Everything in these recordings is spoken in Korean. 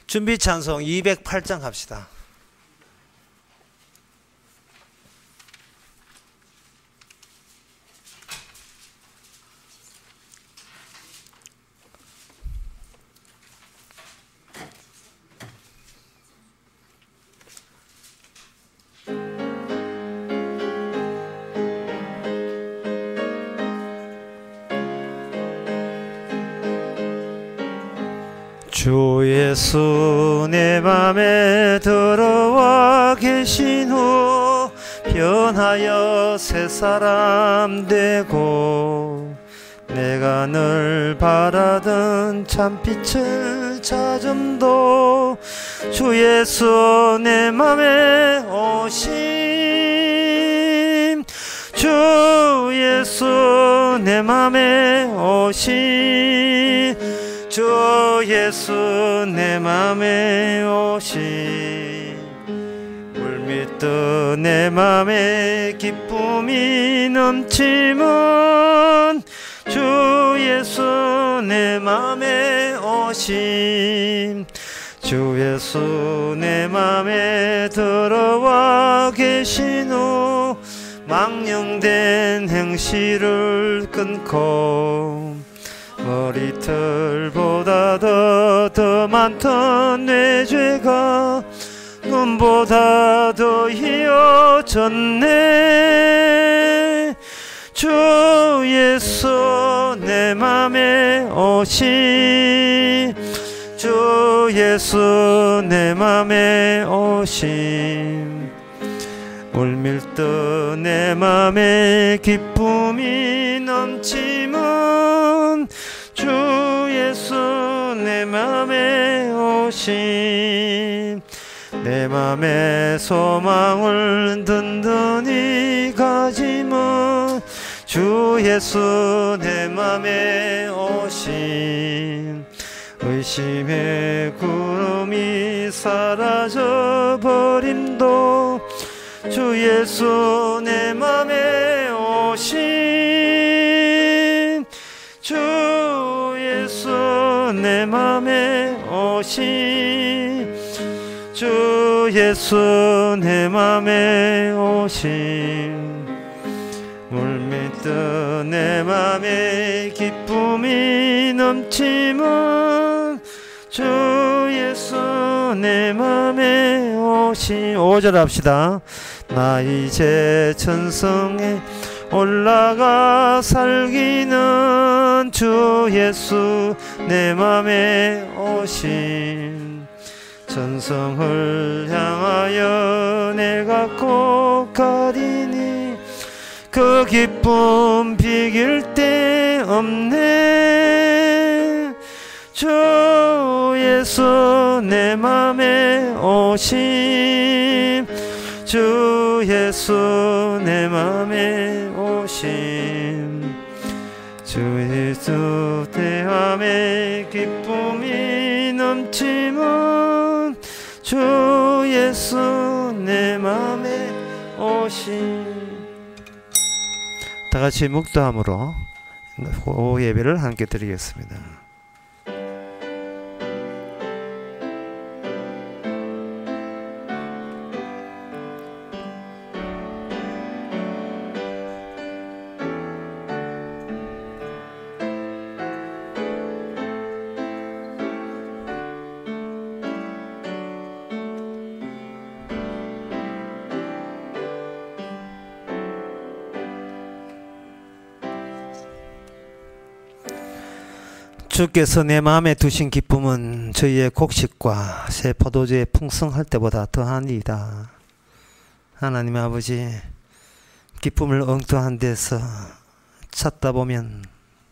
준비 찬송 208장 합시다. 주 예수 내 맘에 들어와 계신 후 변하여 새 사람 되고 내가 늘 바라던 참빛을 찾음도 주 예수 내 맘에 오심 주 예수 내 맘에 오심 주 예수 내 맘에 오시 물밀듯 내 맘에 기쁨이 넘치면 주 예수 내 맘에 오심 주 예수 내 맘에 들어와 계신 후 망령된 행실을 끊고 머리털보다 더 많던 내 죄가 눈보다 더 희어졌네 주 예수 내 맘에 오심 주 예수 내 맘에 오심 물밀듯 내 맘에 기쁨이 넘치면 주 예수 내 맘에 오심 내 맘에 소망을 든든히 가지면 주 예수 내 맘에 오심 의심의 구름이 사라져 버림도 주 예수 내 맘에 오심 주 예수 내 맘에 오심 주 예수 내 맘에 오심 물밀듯 내 맘에 기쁨이 넘치면 주 예수 내 맘에 오심 5절 합시다. 나 이제 천성에 올라가 살기는 주 예수 내 맘에 오심 천성을 향하여 내가 꼭 가리니 그 기쁨 비길 데 없네 주 예수 내 맘에 오심 주 예수 내 맘에 오심 주 예수 내 맘에 기쁨이 넘치면 주 예수 내 맘에 오심 다같이 묵도함으로 오후 예배를 함께 드리겠습니다. 주께서 내 마음에 두신 기쁨은 저희의 곡식과 새 포도주의 풍성할 때보다 더하니이다. 하나님 아버지, 기쁨을 엉뚱한 데서 찾다 보면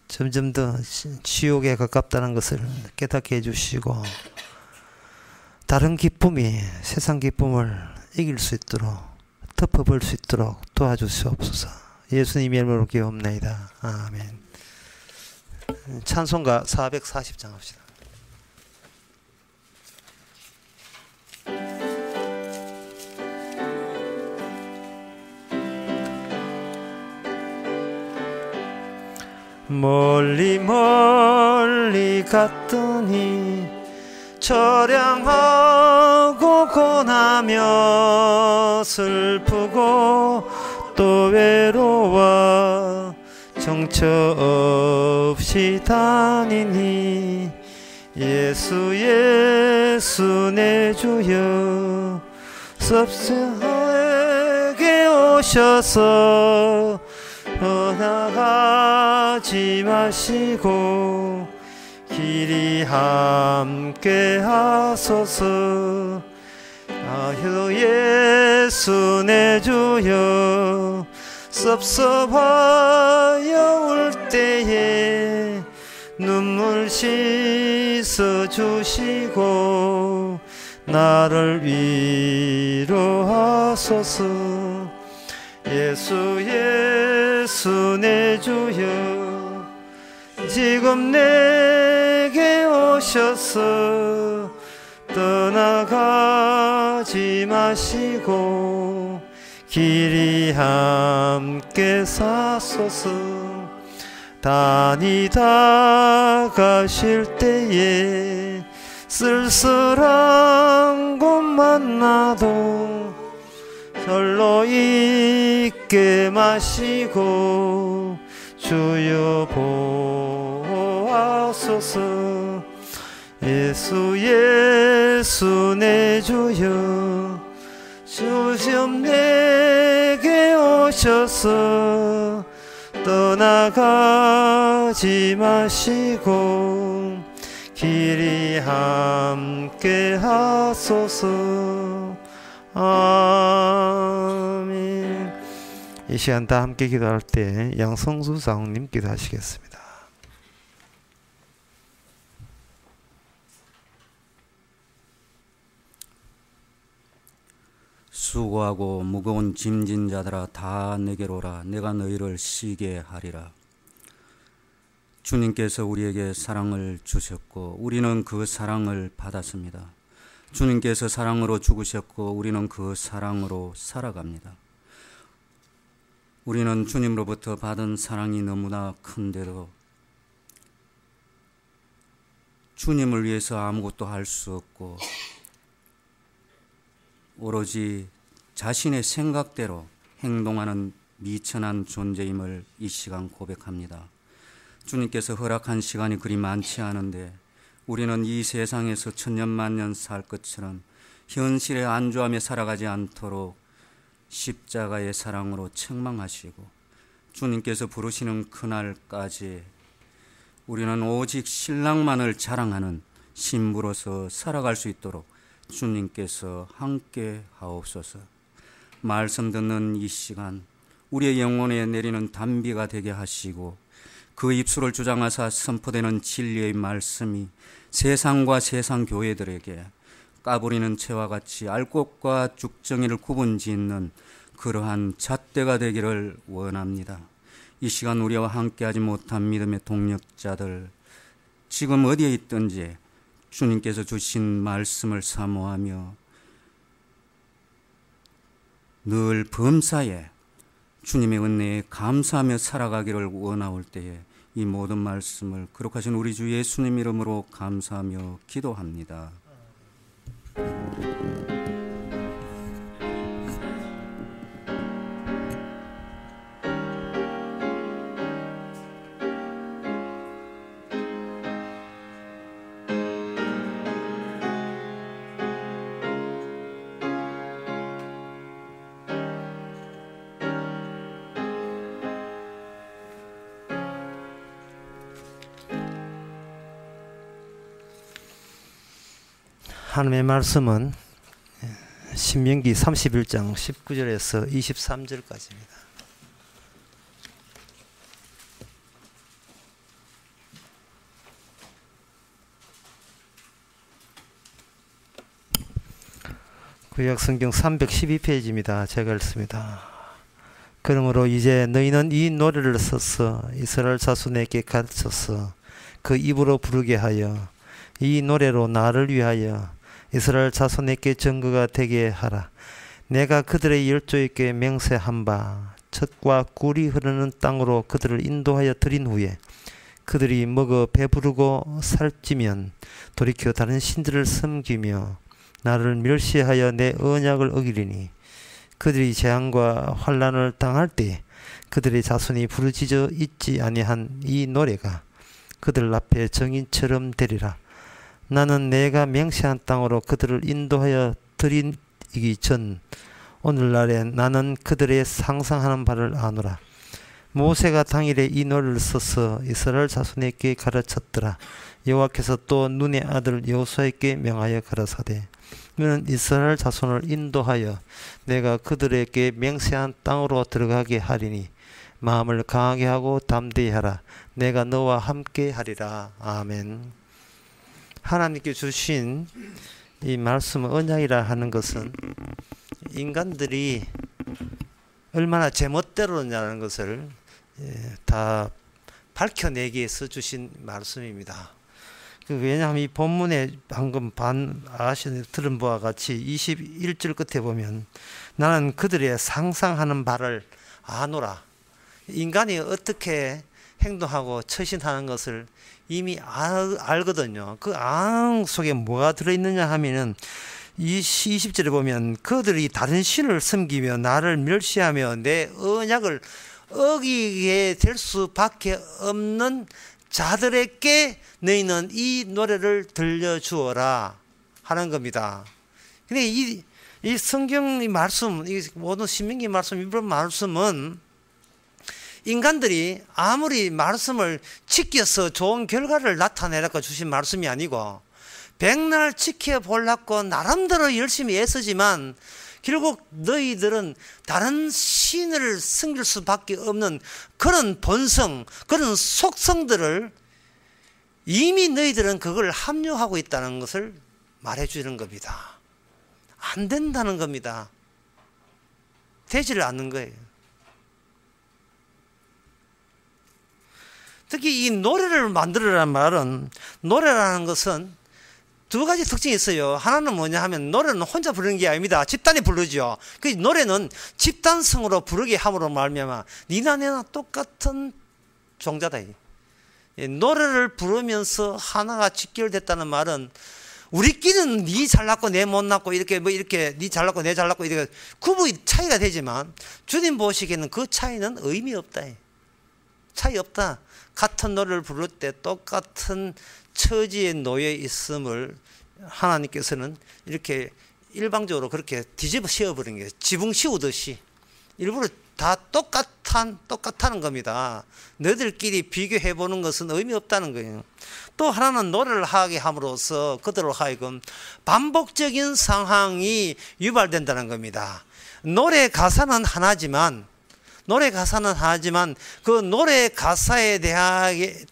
점점 더 지옥에 가깝다는 것을 깨닫게 해주시고 다른 기쁨이 세상 기쁨을 이길 수 있도록 덮어볼 수 있도록 도와주시옵소서. 예수님의 이름으로 기도합나이다. 아멘. 찬송가 440장 합시다. 멀리 멀리 갔더니 처량하고 고나며 슬프고 또 외로워 정처 없이 다니니 예수 예수 내 주여 섭세하게 오셔서 떠나가지 마시고 길이 함께 하소서. 아유 예수 내 주여 섭섭하여 울 때에 눈물 씻어 주시고 나를 위로하소서. 예수 예수 내 주여 지금 내게 오셔서 떠나가지 마시고 길이 함께 사소서. 다니다 가실 때에 쓸쓸한 곳 만나도 홀로 있게 마시고 주여 보호하소서. 예수 예수 내 주여 주시옵 내게 오셔서 떠나가지 마시고 길이 함께 하소서. 아멘. 이 시간 다 함께 기도할 때 양성수 사모님 기도하시겠습니다. 수고하고 무거운 짐진 자들아 다 내게로 오라. 내가 너희를 쉬게 하리라. 주님께서 우리에게 사랑을 주셨고 우리는 그 사랑을 받았습니다. 주님께서 사랑으로 죽으셨고 우리는 그 사랑으로 살아갑니다. 우리는 주님으로부터 받은 사랑이 너무나 큰데도 주님을 위해서 아무것도 할 수 없고 오로지 자신의 생각대로 행동하는 미천한 존재임을 이 시간 고백합니다. 주님께서 허락한 시간이 그리 많지 않은데 우리는 이 세상에서 천년만년 살 것처럼 현실에 안주하며 살아가지 않도록 십자가의 사랑으로 책망하시고 주님께서 부르시는 그날까지 우리는 오직 신랑만을 자랑하는 신부로서 살아갈 수 있도록 주님께서 함께 하옵소서. 말씀 듣는 이 시간 우리의 영혼에 내리는 단비가 되게 하시고 그 입술을 주장하사 선포되는 진리의 말씀이 세상과 세상 교회들에게 까부리는 채와 같이 알곡과 죽정이를 구분짓는 그러한 잣대가 되기를 원합니다. 이 시간 우리와 함께하지 못한 믿음의 동력자들 지금 어디에 있든지 주님께서 주신 말씀을 사모하며 늘 범사에 주님의 은혜에 감사하며 살아가기를 원하올 때에 이 모든 말씀을 거룩하신 우리 주 예수님 이름으로 감사하며 기도합니다. 하나님의 말씀은 신명기 31장 19절에서 23절까지입니다. 구약성경 312페이지입니다. 제가 읽습니다. 그러므로 이제 너희는 이 노래를 써서 이스라엘 자손에게 가르쳐서 그 입으로 부르게 하여 이 노래로 나를 위하여 이스라엘 자손에게 증거가 되게 하라. 내가 그들의 열조에게 맹세한 바 젖과 꿀이 흐르는 땅으로 그들을 인도하여 들인 후에 그들이 먹어 배부르고 살찌면 돌이켜 다른 신들을 섬기며 나를 멸시하여 내 언약을 어기리니 그들이 재앙과 환난을 당할 때 그들의 자손이 부르짖어 있지 아니한 이 노래가 그들 앞에 정인처럼 되리라. 나는 내가 맹세한 땅으로 그들을 인도하여 들이기 전 오늘날에 나는 그들의 상상하는 바를 아노라. 모세가 당일에 이 노래를 써서 이스라엘 자손에게 가르쳤더라. 여호와께서 또 눈의 아들 여호수아에게 명하여 가라사대 너는 이스라엘 자손을 인도하여 내가 그들에게 맹세한 땅으로 들어가게 하리니 마음을 강하게 하고 담대히 하라. 내가 너와 함께 하리라. 아멘. 하나님께 주신 이 말씀 언약이라 하는 것은 인간들이 얼마나 제멋대로냐는 것을 다 밝혀내기 위해서 주신 말씀입니다. 왜냐하면 이 본문에 방금 들은 바와 같이 21절 끝에 보면 나는 그들의 상상하는 바를 아노라. 인간이 어떻게 행동하고 처신하는 것을 이미 알거든요. 그 앙 속에 뭐가 들어있느냐 하면은 20절에 보면 그들이 다른 신을 섬기며 나를 멸시하며 내 언약을 어기게 될 수밖에 없는 자들에게 너희는 이 노래를 들려주어라 하는 겁니다. 근데 이 성경의 말씀, 이 모든 신명기 말씀, 이런 말씀은 인간들이 아무리 말씀을 지켜서 좋은 결과를 나타내라고 주신 말씀이 아니고 백날 지켜보려고 나름대로 열심히 애쓰지만 결국 너희들은 다른 신을 섬길 수밖에 없는 그런 본성, 그런 속성들을 이미 너희들은 그걸 합류하고 있다는 것을 말해주는 겁니다. 안 된다는 겁니다. 되지를 않는 거예요. 특히 이 노래를 만들으라는 말은, 노래라는 것은 두 가지 특징이 있어요. 하나는 뭐냐 하면 노래는 혼자 부르는 게 아닙니다. 집단이 부르죠. 그 노래는 집단성으로 부르게 함으로 말미암아 니나 내나 똑같은 종자다. 노래를 부르면서 하나가 직결됐다는 말은 우리끼리는 니 잘났고 내 못났고 이렇게 니 잘났고 내 잘났고 이렇게 구분이 차이가 되지만 주님 보시기에는 그 차이는 의미 없다. 차이 없다. 같은 노래를 부를 때 똑같은 처지에 놓여 있음을 하나님께서는 이렇게 일방적으로 그렇게 뒤집어 씌워버린 거예요. 지붕 씌우듯이 일부러 다 똑같다는 겁니다. 너희들끼리 비교해보는 것은 의미 없다는 거예요. 또 하나는 노래를 하게 함으로써 그들로 하여금 반복적인 상황이 유발된다는 겁니다. 노래 가사는 하나지만 그 노래 가사에 대하게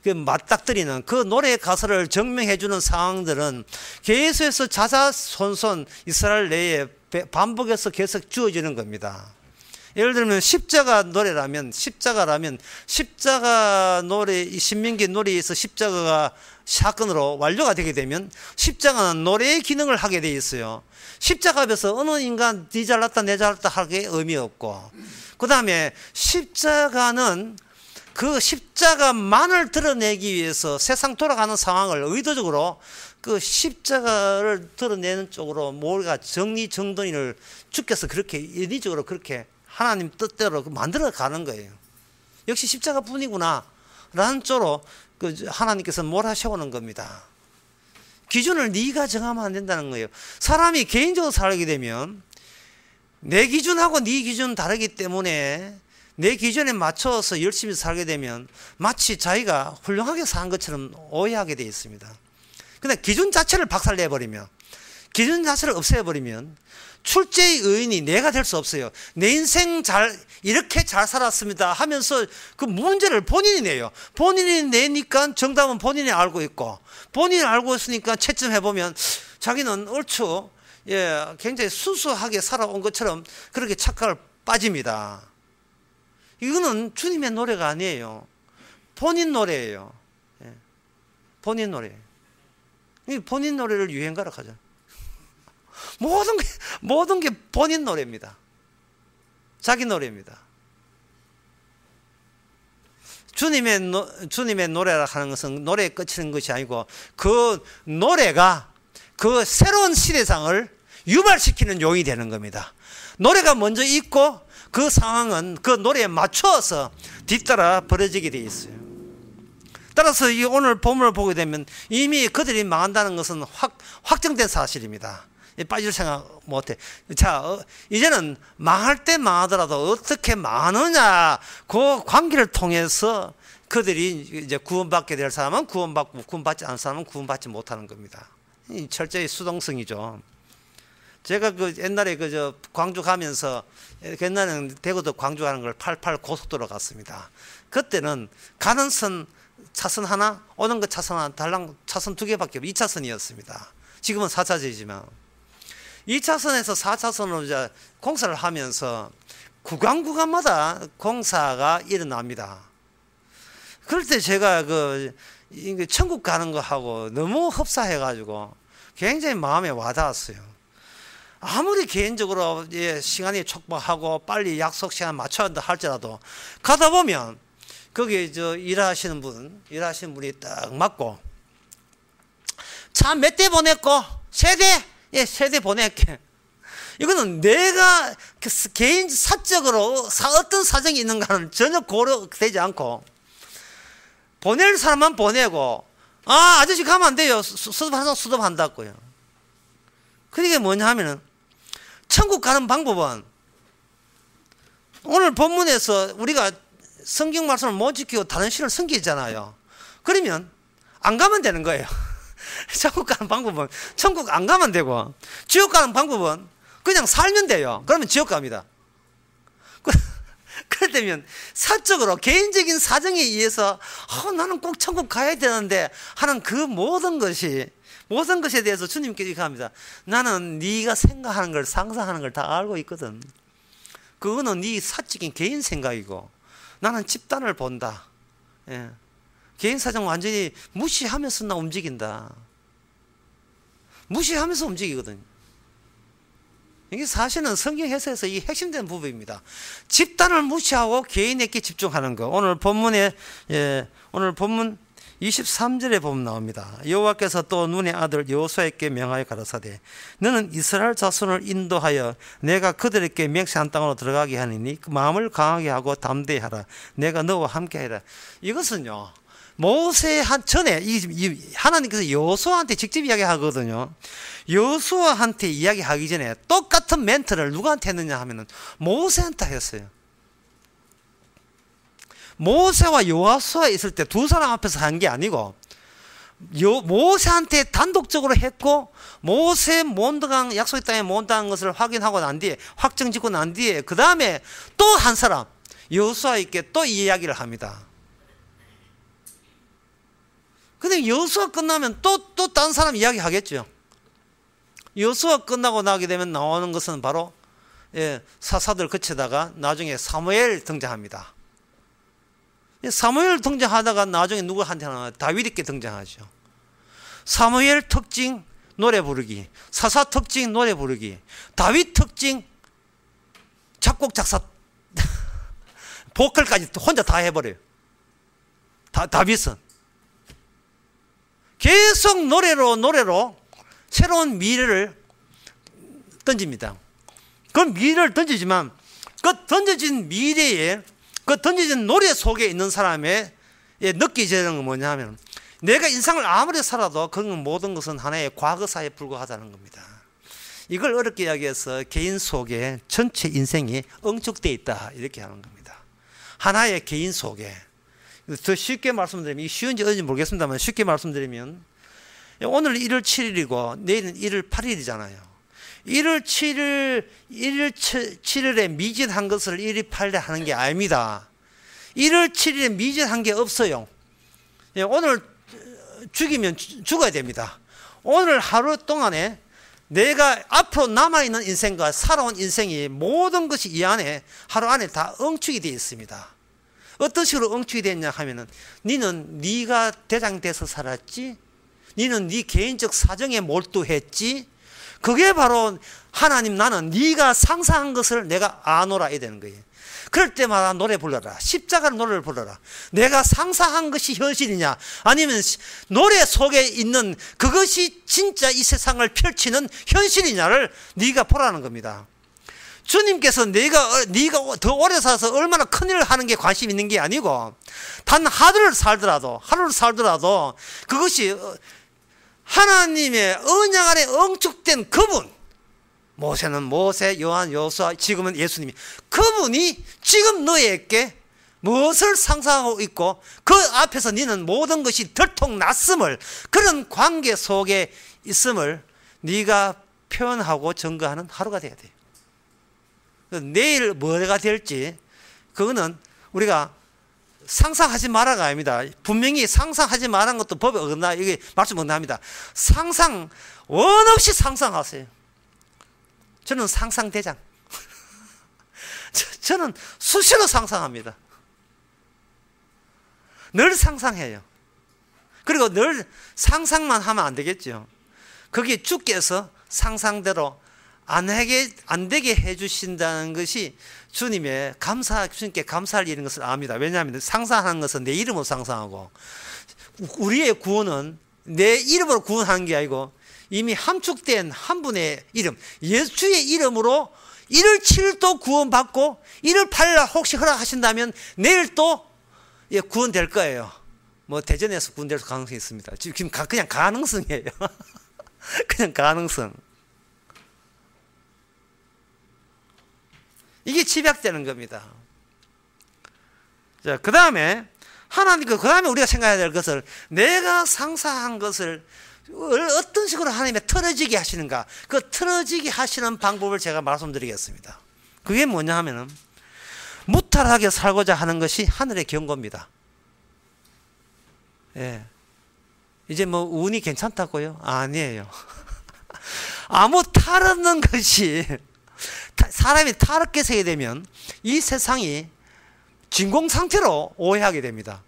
그 맞닥뜨리는 그 노래 가사를 증명해주는 상황들은 계속해서 자자손손 이스라엘 내에 반복해서 계속 주어지는 겁니다. 예를 들면 십자가 노래, 신명기 노래에서 십자가가 사건으로 완료가 되게 되면 십자가는 노래의 기능을 하게 돼 있어요. 십자가 앞에서 어느 인간 니 잘났다 내 잘났다 하게 의미 없고, 그 다음에 십자가는 그 십자가만을 드러내기 위해서 세상 돌아가는 상황을 의도적으로 그 십자가를 드러내는 쪽으로 뭔가 정리정돈을 주께서 그렇게 인위적으로 그렇게 하나님 뜻대로 만들어 가는 거예요. 역시 십자가뿐이구나 라는 쪽으로 하나님께서 몰아세우는 겁니다. 기준을 네가 정하면 안 된다는 거예요. 사람이 개인적으로 살게 되면 내 기준하고 네 기준 다르기 때문에 내 기준에 맞춰서 열심히 살게 되면 마치 자기가 훌륭하게 산 것처럼 오해하게 되어 있습니다. 근데 기준 자체를 박살내버리면, 기준 자체를 없애버리면 출제의 의인이 내가 될 수 없어요. 내 인생 이렇게 잘 살았습니다 하면서 그 문제를 본인이 내요. 본인이 내니까 정답은 본인이 알고 있고, 본인이 알고 있으니까 채점해보면 자기는 얼추 굉장히 순수하게 살아온 것처럼 그렇게 착각을 빠집니다. 이거는 주님의 노래가 아니에요. 본인 노래예요. 본인 노래. 본인 노래를 유행가로 하자. 모든 게 본인 노래입니다. 자기 노래입니다. 주님의 노래라 하는 것은 노래에 그치는 것이 아니고 그 노래가 그 새로운 시대상을 유발시키는 용이 되는 겁니다. 노래가 먼저 있고 그 상황은 그 노래에 맞춰서 뒤따라 벌어지게 되어 있어요. 따라서 이 오늘 본문을 보게 되면 이미 그들이 망한다는 것은 확정된 사실입니다. 빠질 생각 못해. 자, 이제는 망할 때 망하더라도 어떻게 망하느냐, 그 관계를 통해서 그들이 이제 구원받게 될 사람은 구원받고 구원받지 않은 사람은 구원받지 못하는 겁니다. 철저히 수동성이죠. 제가 그 옛날에 광주 가면서, 옛날에는 대구도 광주 가는 걸 88 고속도로 갔습니다. 그때는 가는 선 차선 하나, 오는 거 차선 하나, 달랑 차선 2개밖에 2차선이었습니다. 지금은 4차선이지만 2차선에서 4차선으로 이제 공사를 하면서 구간마다 공사가 일어납니다. 그럴 때 제가 천국 가는 거 하고 너무 흡사해가지고 굉장히 마음에 와닿았어요. 아무리 개인적으로 시간이 촉박하고 빨리 약속 시간 맞춰야 한다 할지라도 가다 보면 거기 일하시는 분이 딱 맞고 차 몇 대 보냈고 세대 보낼게. 이거는 내가 개인 사적으로 어떤 사정이 있는가는 전혀 고려되지 않고 보낼 사람만 보내고 아저씨 가면 안 돼요. 수습한다고요. 그게 뭐냐 하면은 천국 가는 방법은 오늘 본문에서 우리가 성경 말씀을 못 지키고 다른 신을 섬기잖아요. 그러면 안 가면 되는 거예요. 천국 가는 방법은 천국 안 가면 되고 지옥 가는 방법은 그냥 살면 돼요. 그러면 지옥 갑니다. 그렇다면 사적으로 개인적인 사정에 의해서 나는 꼭 천국 가야 되는데 하는 그 모든 것에 대해서 주님께서 이렇게 합니다. 나는 네가 생각하는 걸 상상하는 걸 다 알고 있거든. 그거는 네 사적인 개인 생각이고 나는 집단을 본다. 예. 개인 사정 완전히 무시하면서 나 움직인다. 무시하면서 움직이거든요. 이게 사실은 성경 해석에서 이 핵심된 부분입니다. 집단을 무시하고 개인에게 집중하는 거. 오늘 본문 23절에 보면 나옵니다. 여호와께서 또 눈의 아들 여호수아에게 명하여 가라사대 너는 이스라엘 자손을 인도하여 내가 그들에게 맹세한 땅으로 들어가게 하니니 그 마음을 강하게 하고 담대히 하라. 내가 너와 함께 하리라. 이것은요 모세 전에 하나님께서 여호수아한테 직접 이야기하거든요. 여호수아한테 이야기하기 전에 똑같은 멘트를 누구한테 했느냐 하면은 모세한테 했어요. 모세와 여호수아 있을 때 두 사람 앞에서 한 게 아니고 모세한테 단독적으로 했고 모세 약속의 땅에 몬드한 것을 확인하고 난 뒤에 확정짓고 난 뒤에 그 다음에 또 한 사람 여호수아에게 또 이야기를 합니다. 근데 여호수아 끝나면 또 다른 사람 이야기 하겠죠. 여호수아 끝나고 나게 되면 나오는 것은 바로 사사들 거치다가 나중에 사무엘 등장합니다. 사무엘 등장하다가 나중에 누구한테 하나 다윗에게 등장하죠. 사무엘 특징 노래 부르기, 사사 특징 노래 부르기, 다윗 특징 작곡 작사 보컬까지 혼자 다 해버려요. 다윗은 계속 노래로 새로운 미래를 던집니다. 그 미래를 던지지만 그 던져진 미래에 그 던져진 노래 속에 있는 사람의 느끼지는 건 뭐냐 하면 내가 인생을 아무리 살아도 그 모든 것은 하나의 과거사에 불과하다는 겁니다. 이걸 어렵게 이야기해서 개인 속에 전체 인생이 응축되어 있다 이렇게 하는 겁니다. 하나의 개인 속에. 더 쉽게 말씀드리면 이게 쉬운지 어딘지 모르겠습니다만 쉽게 말씀드리면 오늘 1월 7일이고 내일은 1월 8일이잖아요. 1월 7일에 미진한 것을 1월 8일에 하는 게 아닙니다. 1월 7일에 미진한 게 없어요. 오늘 죽이면 죽어야 됩니다. 오늘 하루 동안에 내가 앞으로 남아있는 인생과 살아온 인생이 모든 것이 이 안에 하루 안에 다 응축이 되어 있습니다. 어떤 식으로 응축이 됐냐 하면은 니는 네가 대장돼서 살았지, 니는 네 개인적 사정에 몰두했지, 그게 바로 하나님 나는 네가 상상한 것을 내가 아노라 이 되는 거예요. 그럴 때마다 노래 불러라. 십자가 노래를 불러라. 내가 상상한 것이 현실이냐 아니면 노래 속에 있는 그것이 진짜 이 세상을 펼치는 현실이냐를 네가 보라는 겁니다. 주님께서 네가 더 오래 살아서 얼마나 큰일을 하는 게 관심 있는 게 아니고 단 하루를 살더라도 그것이 하나님의 언약 안에 응축된 그분, 모세는 모세, 요한, 여호수아, 지금은 예수님이, 그분이 지금 너에게 무엇을 상상하고 있고 그 앞에서 너는 모든 것이 들통났음을, 그런 관계 속에 있음을 네가 표현하고 증거하는 하루가 돼야 돼요. 내일 뭐가 될지 그거는 우리가 상상하지 말아가 아닙니다. 분명히 상상하지 말한 것도 법에 어긋나, 이게 말씀 어긋납니다. 상상 원 없이 상상하세요. 저는 상상대장. 저는 수시로 상상합니다. 늘 상상해요. 그리고 늘 상상만 하면 안 되겠죠. 거기에 주께서 상상대로 안 되게 해주신다는 것이 주님께 감사할 일인 것을 압니다. 왜냐하면 상상하는 것은 내 이름으로 상상하고, 우리의 구원은 내 이름으로 구원하는 게 아니고 이미 함축된 한 분의 이름, 예수의 이름으로 1월 7일도 구원받고 1월 8일 혹시 허락하신다면 내일 또 구원될 거예요. 뭐 대전에서 구원될 가능성이 있습니다. 지금 그냥 가능성이에요. 그냥 가능성. 이게 집약되는 겁니다. 자, 그 다음에 그 다음에 우리가 생각해야 될 것을, 내가 상상한 것을 어떤 식으로 하나님이 틀어지게 하시는가, 그 틀어지게 하시는 방법을 제가 말씀드리겠습니다. 그게 뭐냐 하면은, 무탈하게 살고자 하는 것이 하늘의 경고입니다. 예. 이제 뭐 운이 괜찮다고요? 아니에요. 아무 탈 없는 것이, 사람이 탈없게 살게 되면 이 세상이 진공 상태로 오해하게 됩니다.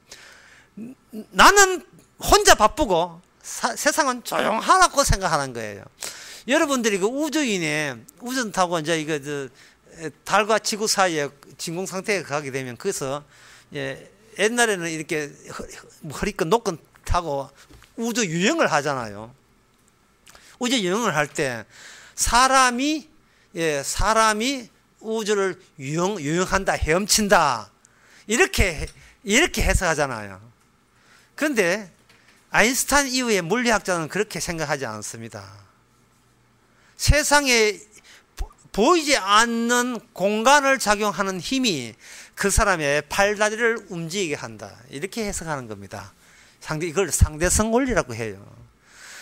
나는 혼자 바쁘고 세상은 조용하라고 생각하는 거예요. 여러분들이 그 우주선 타고 이제 이거 달과 지구 사이에 진공 상태에 가게 되면, 그래서 옛날에는 이렇게 허리끈 노끈 타고 우주 유영을 하잖아요. 우주 유영을 할 때 사람이 우주를 유영한다, 헤엄친다, 이렇게 해석하잖아요. 그런데 아인슈타인 이후의 물리학자는 그렇게 생각하지 않습니다. 세상에 보이지 않는 공간을 작용하는 힘이 그 사람의 팔다리를 움직이게 한다, 이렇게 해석하는 겁니다. 이걸 상대성 원리라고 해요.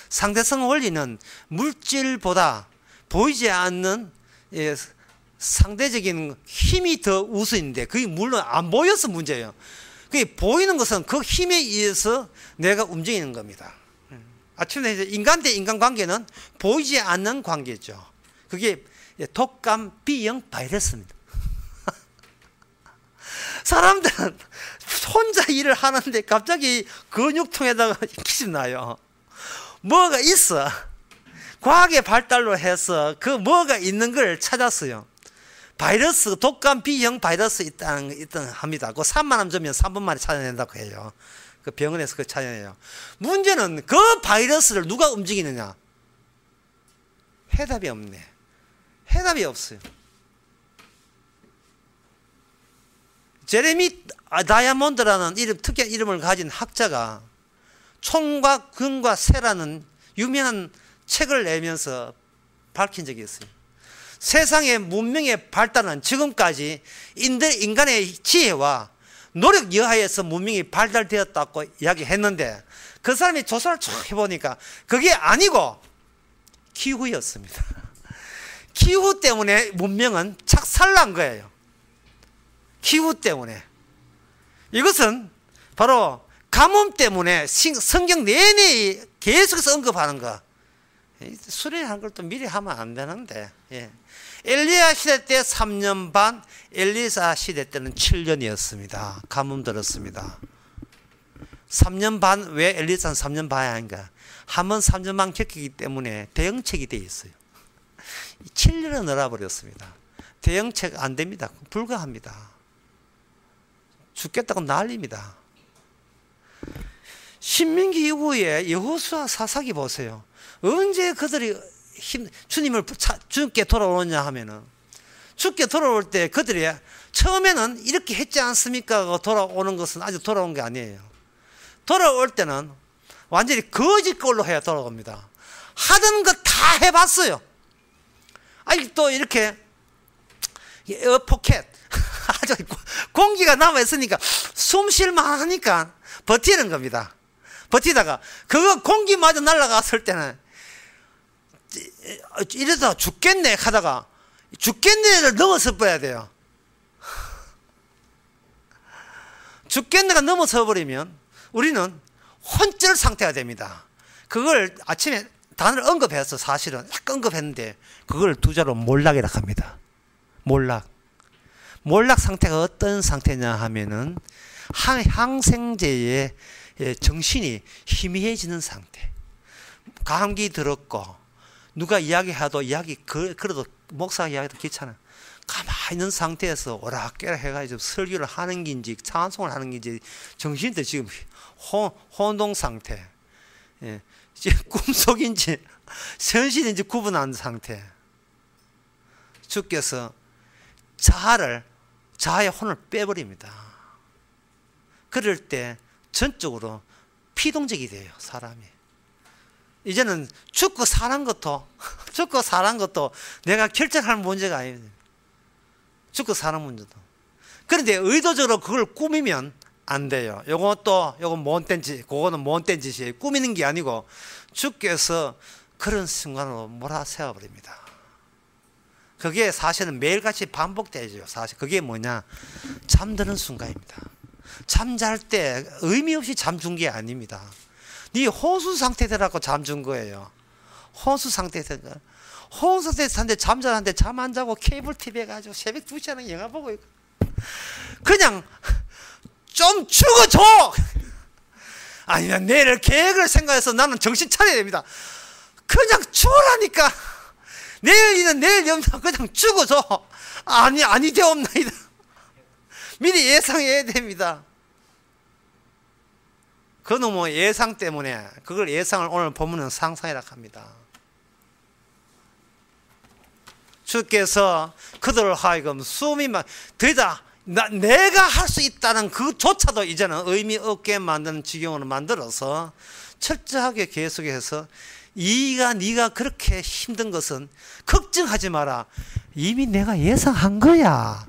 상대성 원리는 물질보다 보이지 않는 상대적인 힘이 더 우선인데, 그게 물론 안 보여서 문제예요. 그게 보이는 것은 그 힘에 의해서 내가 움직이는 겁니다. 아침에 이제 인간 대 인간 관계는 보이지 않는 관계죠. 그게 독감 B형 바이러스입니다. 사람들은 혼자 일을 하는데 갑자기 근육통에다가 기침 나요. 뭐가 있어. 과학의 발달로 해서 그 뭐가 있는 걸 찾았어요. 바이러스, 독감 B형 바이러스 있다는 합니다. 그 3만 원 주면 3분 만에 찾아낸다고 해요. 그 병원에서 그 찾아내요. 문제는 그 바이러스를 누가 움직이느냐? 해답이 없네. 해답이 없어요. 제레미 다이아몬드라는 특이한 이름을 가진 학자가 총과 금과 새라는 유명한 책을 내면서 밝힌 적이 있어요. 세상의 문명의 발달은 지금까지 인간의 지혜와 노력 여하에서 문명이 발달되었다고 이야기했는데, 그 사람이 조사를 쭉 해보니까 그게 아니고 기후였습니다. 기후 때문에 문명은 착살난 거예요. 기후 때문에. 이것은 바로 가뭄 때문에 성경 내내 계속해서 언급하는 거. 수련하는 걸 또 미리 하면 안 되는데. 엘리야 시대 때 3년 반, 엘리사 시대 때는 7년이었습니다. 가뭄 들었습니다. 3년 반, 왜 엘리사는 3년 반이 아닌가? 한 번 3년 반 겪기 때문에 대응책이 되어 있어요. 7년을 놀아버렸습니다. 대응책 안 됩니다. 불가합니다. 죽겠다고 난립니다. 신민기 이후에 여호수아 사사기 보세요. 언제 그들이 주님께 돌아오느냐 하면은, 주께 돌아올 때 그들이 처음에는 이렇게 했지 않습니까? 돌아오는 것은 아직 돌아온 게 아니에요. 돌아올 때는 완전히 거짓걸로 해야 돌아옵니다. 하던 거 다 해봤어요. 아직도 이렇게 에어포켓 아주 공기가 남아있으니까 숨 쉴만 하니까 버티는 겁니다. 버티다가 그거 공기마저 날아갔을 때는 이러다 죽겠네 하다가 죽겠네를 넘어서 버려야 돼요. 죽겠네가 넘어서 버리면 우리는 혼절 상태가 됩니다. 그걸 아침에 단어를 언급했어. 사실은 딱 언급했는데 그걸 두 자로 몰락이라고 합니다. 몰락 상태가 어떤 상태냐 하면은 항생제의 정신이 희미해지는 상태. 감기 들었고 누가 이야기해도 그래도 목사 이야기도 귀찮아. 가만히 있는 상태에서 오락깨락 해가지고 설교를 하는 긴지 찬송을 하는 긴지 정신도 지금 혼동 상태. 예. 지금 꿈속인지 현실인지 구분 안 상태. 주께서 자아의 혼을 빼버립니다. 그럴 때 전적으로 피동적이 돼요, 사람이. 이제는 죽고 사는 것도 내가 결정할 문제가 아닙니다. 죽고 사는 문제도. 그런데 의도적으로 그걸 꾸미면 안 돼요. 요건 못된 짓, 그거는 못된 짓이에요. 꾸미는 게 아니고 주께서 그런 순간으로 몰아세워 버립니다. 그게 사실은 매일같이 반복되죠. 사실 그게 뭐냐? 잠드는 순간입니다. 잠잘 때 의미 없이 잠준 게 아닙니다. 네 호수 상태 되라고 잠준 거예요. 호수 상태 되니까. 호수 상태 잠자는데 잠 안 자고 케이블 TV 해가지고 새벽 2시에 영화 보고 있고. 그냥 좀 죽어줘! 아니면 내일 계획을 생각해서 나는 정신 차려야 됩니다. 그냥 죽으라니까. 내일이는 내일 염려 그냥 죽어줘. 아니 되옵나이다. 미리 예상해야 됩니다. 그놈의 예상 때문에 그걸 예상을 오늘 본문은 상상이라 합니다. 주께서 그들을 하여금 숨이 막 들이다 내가 할 수 있다는 그조차도 이제는 의미 없게 만드는 지경으로 만들어서 철저하게 계속해서 네가 그렇게 힘든 것은 걱정하지 마라. 이미 내가 예상한 거야.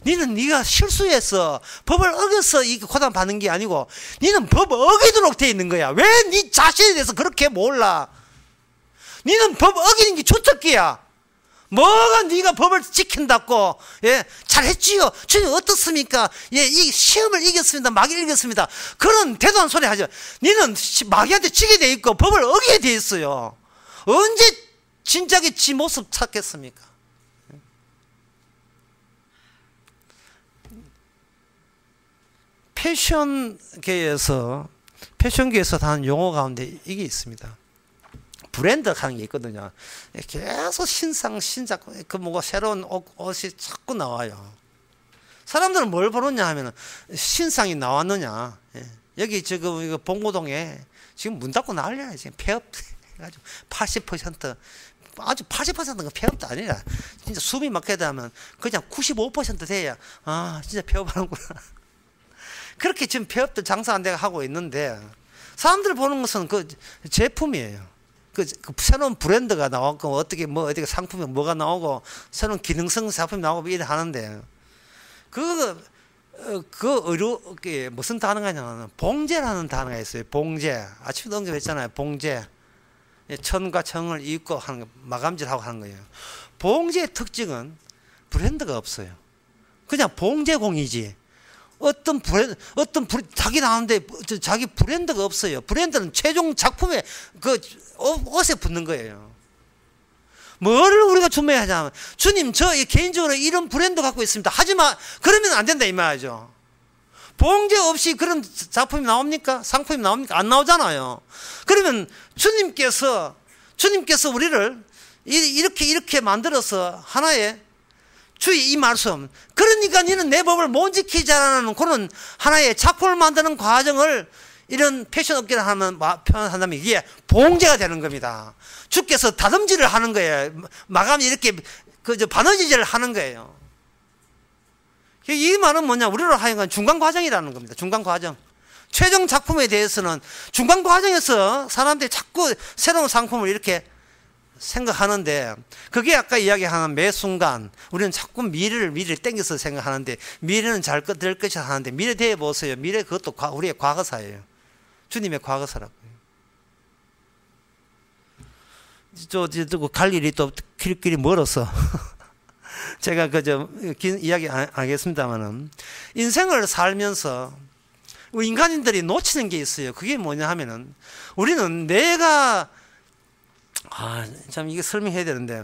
네가 실수해서 법을 어겨서 이 고단 받는 게 아니고 네는 법을 어기도록 돼 있는 거야. 왜 네 자신에 대해서 그렇게 몰라? 네는 법 어기는 게 주특기야. 뭐가 네가 법을 지킨다고? 예, 잘했지요. 주님 어떻습니까? 예, 이 시험을 이겼습니다. 마귀를 이겼습니다. 그런 대도한 소리 하죠. 네는 마귀한테 지게 돼 있고 법을 어기게 돼 있어요. 언제 진작에 지 모습 찾겠습니까? 패션계에서 하는 용어 가운데 이게 있습니다. 브랜드 하는 게 있거든요. 계속 신작, 새로운 옷이 자꾸 나와요. 사람들은 뭘 보느냐 하면 신상이 나왔느냐. 여기 지금 봉고동에 지금 문 닫고 난리야. 지금 폐업 해가지고 80% 아주 80%가 폐업도 아니라 진짜 숨이 막게 되면 그냥 95% 돼야 진짜 폐업하는구나. 그렇게 지금 폐업도 장사 안 되게 하고 있는데 사람들 보는 것은 그 제품이에요. 그 새로운 브랜드가 나왔고 어떻게 상품이 뭐가 나오고 새로운 기능성 상품이 나오고 이래 하는데 그 무슨 단어가 있냐면 봉제라는 단어가 있어요. 봉제. 아침에도 언급했잖아요. 봉제. 천과 정을 잇고 하는 거, 마감질하고 하는 거예요. 봉제의 특징은 브랜드가 없어요. 그냥 봉제공이지. 자기 나오는데 자기 브랜드가 없어요. 브랜드는 최종 작품에 옷에 붙는 거예요. 뭐를 우리가 준비하냐면 주님 저 개인적으로 이런 브랜드 갖고 있습니다. 하지마. 그러면 안 된다 이 말이죠. 봉제 없이 그런 작품이 나옵니까? 상품이 나옵니까? 안 나오잖아요. 그러면 주님께서 우리를 이렇게 만들어서 하나의 주의 이 말씀, 그러니까 너는 내 법을 못 지키자라는 그런 하나의 작품을 만드는 과정을 이런 패션 업계를 하면 표현한다면 이게 봉제가 되는 겁니다. 주께서 다듬질을 하는 거예요. 마감이 이렇게 바느질을 하는 거예요. 이 말은 뭐냐, 우리로 하여금 중간 과정이라는 겁니다. 중간 과정. 최종 작품에 대해서는 중간 과정에서 사람들이 자꾸 새로운 상품을 이렇게 생각하는데, 그게 아까 이야기하는 매 순간 우리는 자꾸 미래를 땡겨서 생각하는데, 미래는 잘 될 것이라 하는데, 미래 대해 보세요. 미래 그것도 우리의 과거사예요. 주님의 과거사라고요. 갈 일이 또 길이 멀어서 제가 긴 이야기 안 하겠습니다만은, 인생을 살면서 인간인들이 놓치는 게 있어요. 그게 뭐냐 하면은, 우리는 내가 참 이게 설명해야 되는데,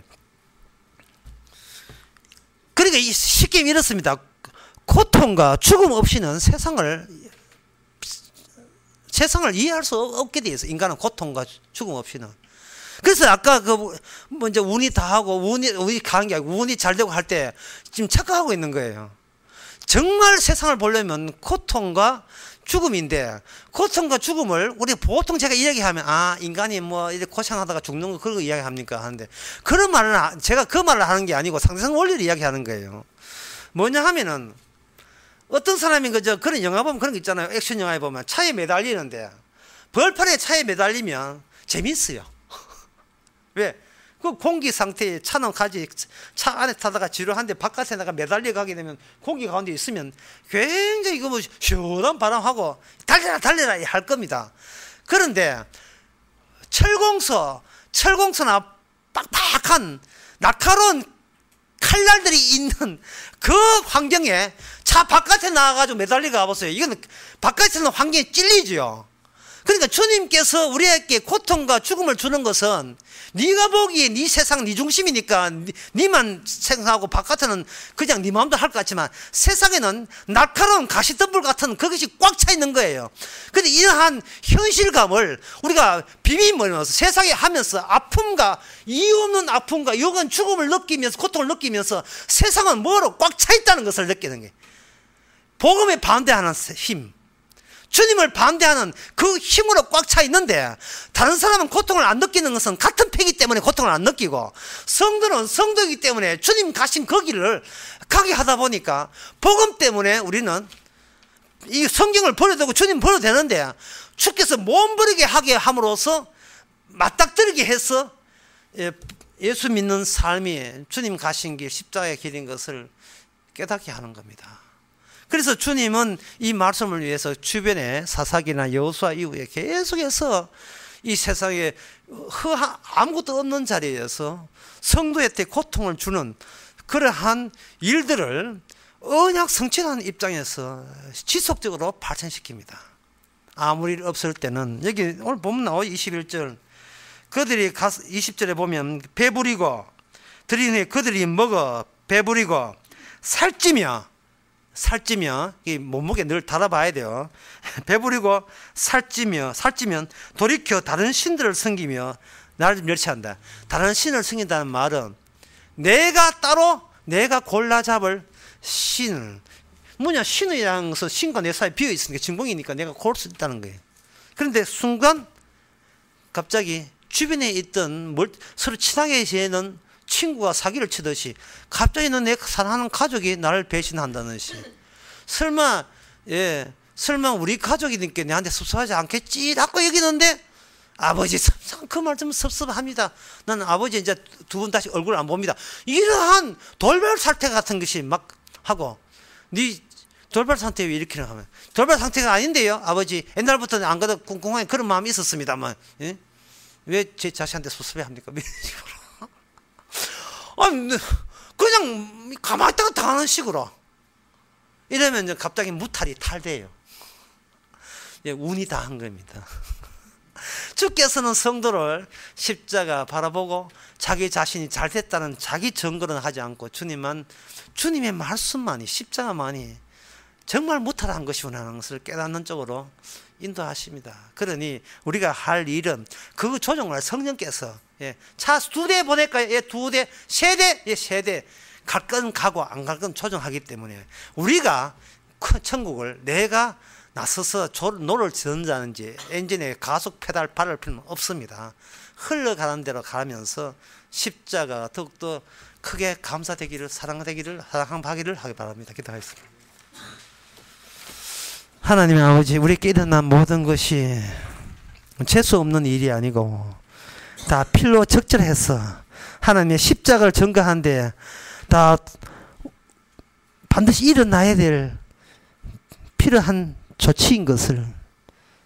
그러니까 쉽게 이렇습니다. 고통과 죽음 없이는 세상을 이해할 수 없게 돼 있어요. 인간은 고통과 죽음 없이는. 그래서 아까 먼저 운이 다 하고 운이 강한 게 아니고 운이 잘 되고 할 때 지금 착각하고 있는 거예요. 정말 세상을 보려면 고통과 죽음인데, 고통과 죽음을 우리 보통 제가 이야기하면 인간이 뭐 이렇게 고생하다가 죽는 거 그런 거 이야기합니까 하는데, 그런 말은 제가 그 말을 하는 게 아니고 상대성 원리를 이야기하는 거예요. 뭐냐 하면은, 어떤 사람이 그런 영화 보면 그런 거 있잖아요. 액션 영화에 보면 차에 매달리는데, 벌판에 차에 매달리면 재밌어요. 왜? 그 공기 상태에 차는 가지, 차 안에 타다가 지루한데 바깥에 나가 매달려 가게 되면 공기 가운데 있으면 굉장히 시원한 바람하고 달려라 할 겁니다. 그런데 철공소나 빡빡한 날카로운 칼날들이 있는 그 환경에 차 바깥에 나가가지고 매달려 가보세요. 이건 바깥에는 환경에 찔리죠. 그러니까 주님께서 우리에게 고통과 죽음을 주는 것은, 네가 보기에 네 세상 네 중심이니까 네만 생각하고 바깥에는 그냥 네 마음대로 할 것 같지만, 세상에는 날카로운 가시덤불 같은 그것이 꽉 차 있는 거예요. 그런데 이러한 현실감을 우리가 비비면서 세상에 하면서 이유 없는 아픔과 요건 죽음을 느끼면서, 고통을 느끼면서 세상은 뭐로 꽉 차 있다는 것을 느끼는 거예요. 복음에 반대하는 힘, 주님을 반대하는 그 힘으로 꽉 차 있는데, 다른 사람은 고통을 안 느끼는 것은 같은 패기 때문에 고통을 안 느끼고, 성도는 성도이기 때문에 주님 가신 거기를 가게 하다 보니까, 복음 때문에 우리는 이 성경을 버려도 되고 주님 버려도 되는데, 주께서 몸버리게 하게 함으로써 맞닥뜨리게 해서 예수 믿는 삶이 주님 가신 길, 십자가의 길인 것을 깨닫게 하는 겁니다. 그래서 주님은 이 말씀을 위해서 주변에 사사기나 여호수아 이후에 계속해서 이 세상에 아무것도 없는 자리에서 성도한테 고통을 주는 그러한 일들을 언약 성취하는 입장에서 지속적으로 발전시킵니다. 아무 일 없을 때는, 여기 오늘 보면 나와요. 21절. 그들이 가서 20절에 보면, 배부리고 들이니 그들이 먹어 배부리고 살찌며, 이 몸무게 늘 달아봐야 돼요. 배부리고 살찌면 돌이켜 다른 신들을 섬기며 나를 멸시한다. 다른 신을 섬긴다는 말은 내가 골라 잡을 신을, 신이라는 것은 신과 내 사이에 비어 있으니까 진공이니까 내가 고를 수 있다는 거예요. 그런데 순간 갑자기 주변에 있던 서로 친하게 지내는 친구가 사기를 치듯이 갑자기는 내 사랑하는 가족이 나를 배신한다는 시. 설마 우리 가족이니까 내한테 섭섭하지 않겠지라고 여기는데, 아버지 그 말 좀 섭섭합니다. 나는 아버지 이제 두 분 다시 얼굴 안 봅니다. 이러한 돌발 사태 같은 것이 막 하고, 네 돌발 상태 왜 이렇게 하면, 돌발 상태가 아닌데요. 아버지 옛날부터 안 그래도 쿵쿵하게 그런 마음이 있었습니다만, 왜 제 자식한테 섭섭해 합니까? 그냥 가만히 있다가 당하는 식으로 이러면 갑자기 무탈이 탈돼요. 운이 다 한 겁니다. 주께서는 성도를 십자가 바라보고 자기 자신이 잘 됐다는 자기 증거는 하지 않고, 주님의 말씀만이, 십자가만이 정말 무탈한 것이구나 하는 것을 깨닫는 쪽으로 인도하십니다. 그러니 우리가 할 일은 그 조정을 성령께서 차 2대 보낼까요? 2대, 3대, 3대 갈 건 가고 안 갈 건 조정하기 때문에 우리가 천국을 내가 나서서 노를 젓는다든지 엔진에 가속 페달 밟을 필요는 없습니다. 흘러가는 대로 가면서 십자가가 더욱더 크게 감사되기를 사랑하기를 하기 바랍니다. 기도하겠습니다. 하나님의 아버지, 우리께 일어난 모든 것이 재수 없는 일이 아니고 다 필로 적절해서 하나님의 십자가를 전가하는데 다 반드시 일어나야 될 필요한 조치인 것을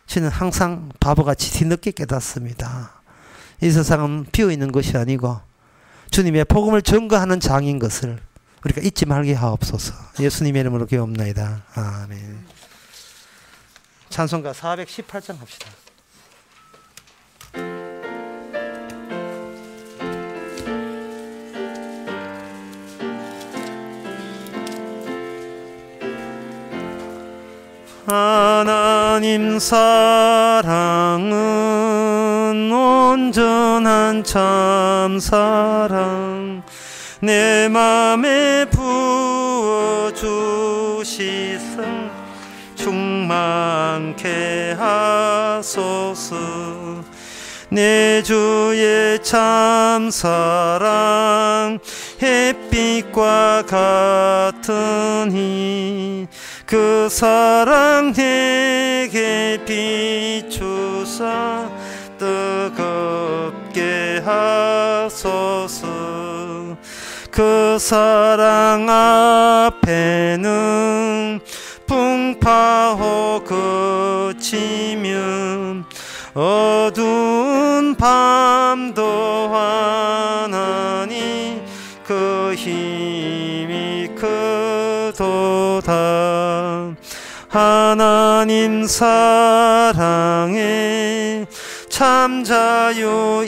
저는 항상 바보같이 뒤늦게 깨닫습니다. 이 세상은 비어있는 것이 아니고 주님의 복음을 전가하는 장인 것을 우리가 잊지 말게 하옵소서. 예수님의 이름으로 기도합나이다. 아멘. 찬송가 418장 합시다. 하나님 사랑은 온전한 참사랑 내 맘에 부어주시사 충만케 하소서. 내 주의 참사랑 햇빛과 같으니 그 사랑 내게 비추사 뜨겁게 하소서. 그 사랑 앞에는 풍파호 그치면 어두운 밤도 환하니 그 힘이 크도다. 하나님 사랑에 참 자유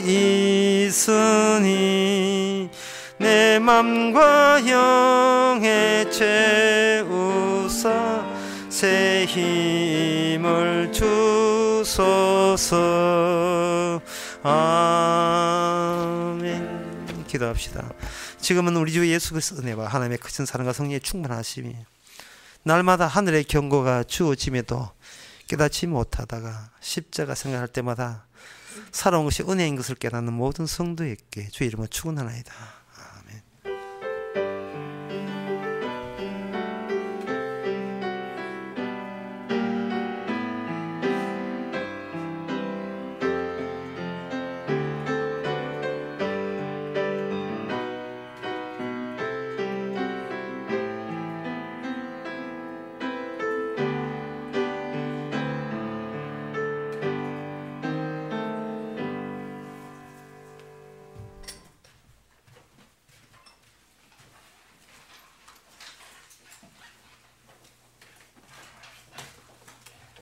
있으니 내 맘과 영에 채우사 새 힘을 주소서. 아멘. 기도합시다. 지금은 우리 주 예수 그리스도의 은혜와 하나님의 크신 사랑과 성령의 충만하심이 날마다 하늘의 경고가 주어짐에도 깨닫지 못하다가 십자가 생각할 때마다 살아온 것이 은혜인 것을 깨닫는 모든 성도에게 주의 이름으로 축원하나이다.